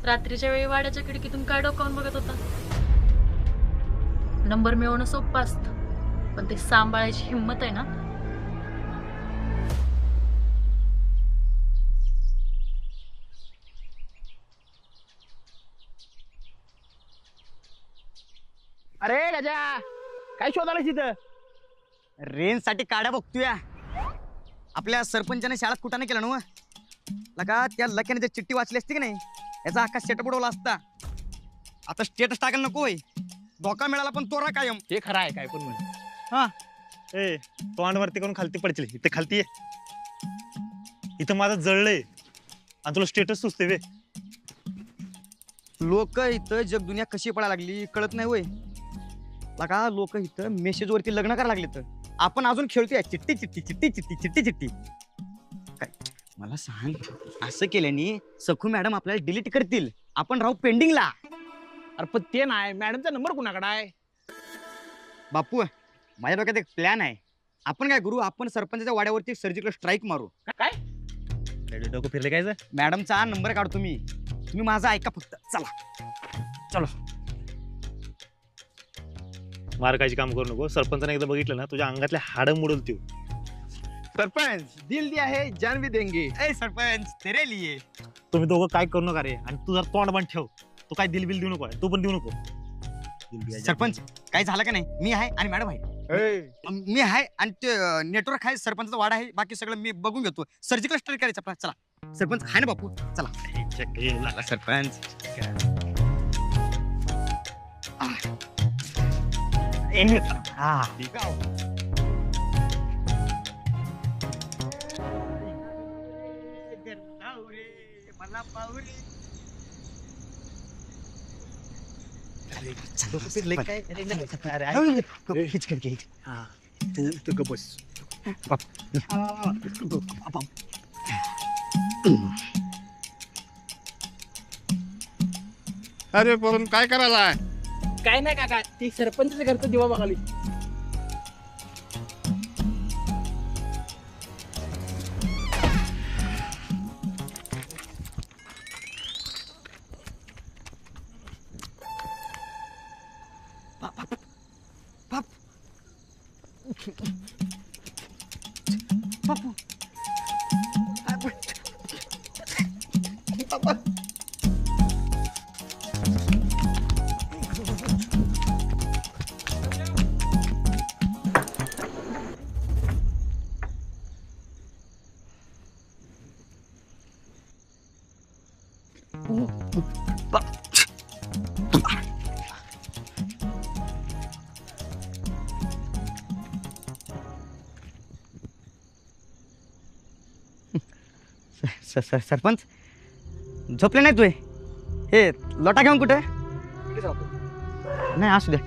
रात्रीच्या वेळी वाड्याच्या खिडकीतून काय डोकावून बघत होता? नंबर मिळवणं सोपं असतं, पण ते सांभाळायची हिंमत आहे ना. अरे राजा, काय शोधायला तिथं? रेंज साठी काढा बघतोय. आपल्या सरपंचाने शाळेत कुठाने केलं ना लका त्या लक्याने जर चिठ्ठी वाचली असती की नाही याचा अख्खा सेटअप उडवला असता. आता स्टेटस टाकायला नकोय. धोका मिळाला पण तोरा कायम. हे खरं आहे काय पण म्हण. हा ए तोंड वरती करून खालती पडशील. इथे खालती ये. इथं माझं जळलंय आणि तुला स्टेटस सुचते वे. लोक इथं जग दुनिया कशी पडायला लागली कळत नाही वय. लका लोक इथं मेसेज वरती लग्न करायला लागले. तर आपण अजून खेळतोय चिठ्ठी चिठ्ठी चिठ्ठी चिठ्ठी चिठ्ठी चिठ्ठी. काय मला सांग, असं केल्याने सखू मॅडम आपल्याला डिलीट करतील. आपण राहू पेंडिंगला. अरे पण ते नाही, मॅडमचा नंबर कुणाकडे आहे? बापू माझ्या डोक्यात एक प्लॅन आहे. आपण काय करू, आपण सरपंचाच्या वाड्यावरती सर्जिकल स्ट्राईक मारू. काय? डोकं फिरले काय सर? मॅडमचा नंबर काढतो मी. तुम्ही माझा ऐका फक्त. चला चलो. मारकायची काम करू नको. सरपंचाने एकदा बघितलं ना तुझ्या अंगातले हाडं मोडल तू. सरपंच दिल दिया है जान भी देंगे. ए सरपंच तेरे लिए. तुम्ही दोघं काय करू नका रे. आणि तू जर तोंड बंद ठेव. तू काय दिल बिल देऊ नको. तू पण देऊ नको. सरपंच काय झालं का नाही, मी आहे आणि मॅडम आहे. मी आहे आणि ते नेटवर्क आहे. सरपंचाचा वाडा आहे. बाकी सगळं मी बघून घेतो. सर्जिकल स्ट्राईक करायचं आपला. चला सरपंच आहे ना बापू. चला सरपंच. अरे पण काय करायला? काय नाही काका, ती सरपंचाच्या घरचं दिवा बघाली. सरपंच झोपले नाही तू? हे लोटा घेऊन कुठे? नाही असू द्या.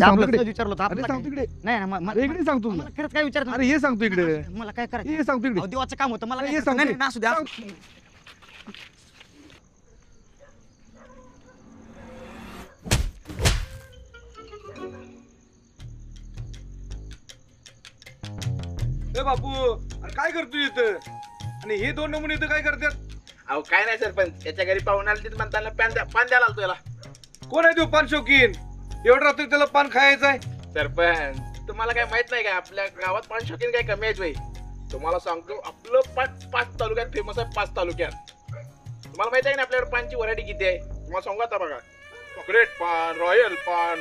आपलं विचारलं होतं. अरे सांगतो इकडे. नाही इकडे सांगतो. मला खरंच काय विचारत अरे हे सांगतो इकडे. मला काय करायचं? हे सांगतो इकडे. देवाचं काम होतं मला. हे काय सांगतो. नाही, नाही, असू द्या. ए बापू, अरे काय करतोय इथं? आणि हे दोन नमुने इथं काय करतात? अहो काय नाही सरपंच, त्याच्या घरी पाहून आले तिथे म्हणताना पान द्यायला आलतो याला. कोण आहे तो पान शौकीन? एवढं रात्री त्याला पान खायचं आहे? सरपंच तुम्हाला काय माहित नाही का, आपल्या गावात पान शौकीन काय कमी आहेत बाई. तुम्हाला सांगतो आपलं पाच तालुक्यात फेमस आहे. 5 तालुक्यात तुम्हाला माहित आहे ना आपल्याकडे पानची व्हरायटी किती आहे. तुम्हाला सांगू आता बघा. चॉकलेट पान,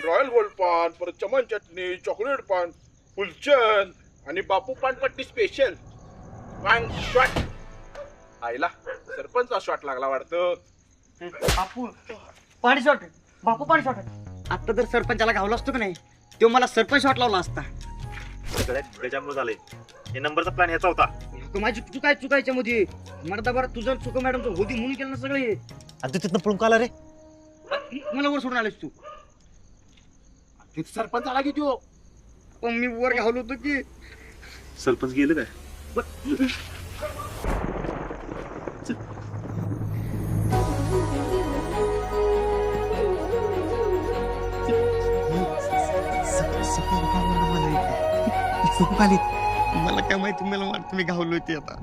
रॉयल गोल्ड पान, परत चमन चटणी, चॉकलेट पान, फुलचंद आणि बापू पानपट्टी स्पेशल पान शॉट. आईला सरपंच शॉट लागला वाटतं. बापू पाणी शॉट. बापू पाणी शॉट. आता जर सरपंचाला घावला असतो का नाही, तो मला सरपंच शॉट लावला असता. सगळ्यात गजामुळे झालंय. हे नंबरचा प्लॅन याचा होता. माझी चुकायच्या मध्ये मर्दा बरं तुझं चुक मॅडमचं होती म्हणून केलं ना सगळे. आणि तू तिथनं पळून का आला रे? मला वर सोडून आलेस तू. सरपंच आला की तू. पण मी वर घावलो होतो की. सरपंच गेलं काय? मला काय माहिती, मला वाटतं मी घावलो ते आता.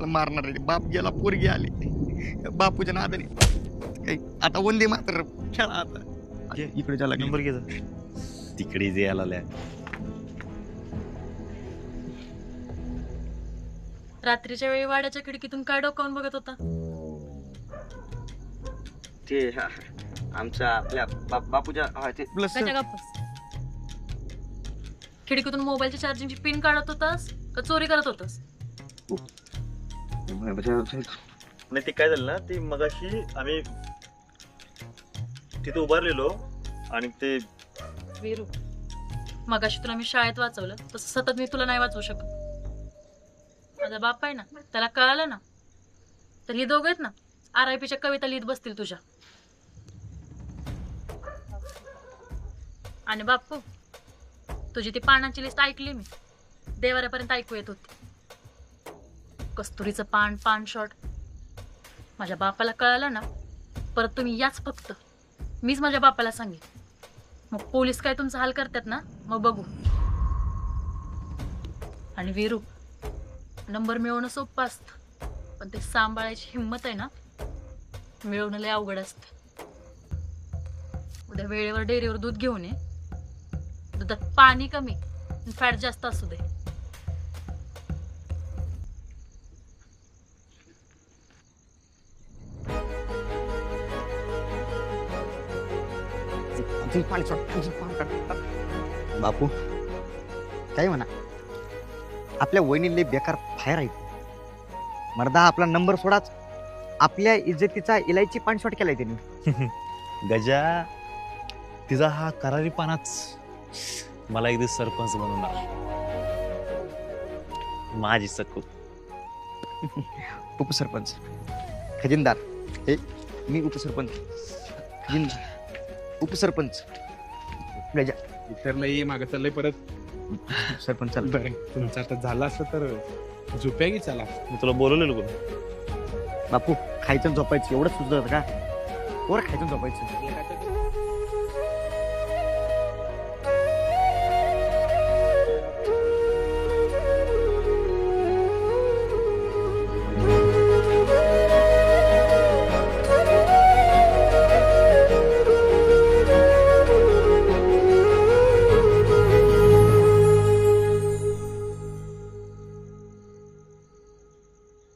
बापाला मारणार आहे. बाप गेला, पोरगी आली, बापूच्या नादाने काही आता वंदे मात्र खेळा आता. इकडे जा लागली. नंबर घे जा. तिकडे जे यायला लागल्या. रात्रीच्या वेळी वाड्याच्या खिडकीतून काय डोकावून बघत होता? ते आमच्या आपल्या बापूच्या प्लस कशा गप्पस? खिडकीतून मोबाईलच्या चार्जिंगची पिन काढत होतास का चोरी करत होतास? नाही ते काय झालं ना, ते मगाशी आम्ही तिथे उभारलेलो आणि ते वीरू, मगाशी तुला मी शाळेत वाचवलं तसं सतत मी तुला नाही वाचवू शकत. माझा बाप आहे ना, त्याला कळालं ना तर ही दोघं आहेत ना RIPच्या कविता लिहित बसतील तुझ्या. आणि बापू, तुझी ती पानांची लिस्ट ऐकली मी, देवाऱ्यापर्यंत ऐकू येत होती. कस्तुरीचं पान, पान शॉट. माझ्या बापाला कळालं ना परत तुम्ही याच फक्त मीच माझ्या बापाला सांगेन. मग पोलीस काय तुमचा हाल करतात ना, मग बघू. आणि वीरू, नंबर मिळवणं सोपं असतं पण ते सांभाळायची हिंमत आहे ना, मिळवणं लय अवघड असतं. उद्या वेळेवर डेअरीवर दूध घेऊन ये. दुधात पाणी कमी, फॅट जास्त असू दे. बापू काय म्हणा, आपल्या वहिनीले बेकार फायर आहे. मर्दा आपला नंबर सोडाच, आपल्या इज्जतीचा इलायची पाणशॉट केलाय त्यांनी. गजा, तिचा हा करारी पानाच मला एक दिवस सरपंच बनवणार. माझी सकू उपसरपंच, खजिनदार. हे मी उपसरपंच, खजिनदार, उपसरपंच. गजा इतर लई मागं चाललंय परत. सरपंच चाल. बरं, तुमचं आता झालं असतं तर झोप्या की चला. मी तुला बोलवलेलो बघ. बापू खायचं आणि झोपायचं एवढंच सुचत का? वर खायचं आणि झोपायचं. एकाचं